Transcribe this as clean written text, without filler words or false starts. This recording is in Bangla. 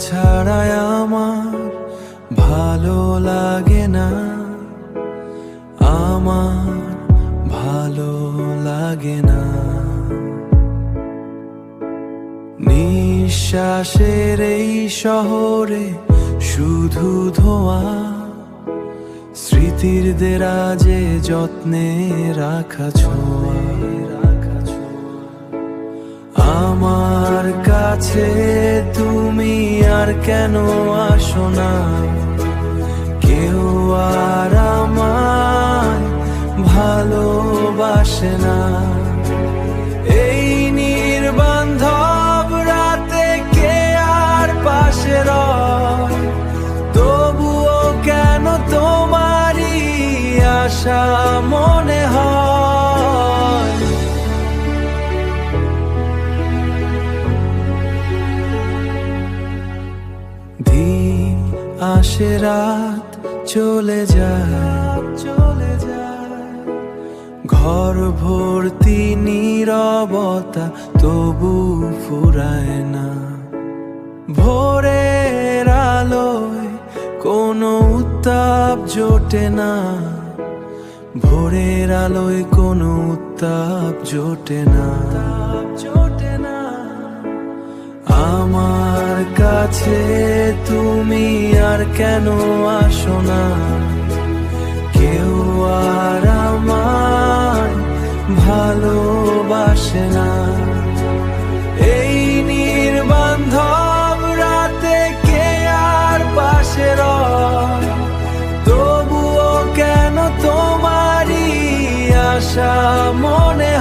ছাড়াই আমার ভালো লাগে না, আমার ভালো লাগে না। নিঃশ্বাসের এই শহরে শুধু ধোঁয়া, স্মৃতির দেরাজে যত্নে রাখা ছোঁয়া। আমার কাছে তুমি আর কেন আসো না, কেউ আর আমায় ভালোবাসে না। এই নির্বান্ধব রাতে কে আর পাশে রয়, তবুও কেন তোমারই আশা মনে হয়। দিন আসে রাত চলে যায়, ঘর ভর্তি নীরবতা তবু ফুরায় না। ভোরের আলোয় কোনো উত্তাপ জোটে না, ভোরের আলোয় কোনো উত্তাপ জোটে না। আমার কাছে তুমি আর কেন আসো না, কেউ আর আমায় ভালোবাসে না। এই নির্বান্ধব রাতে কে আর পাশে রয়, তবুও কেন তোমারই আশা মনে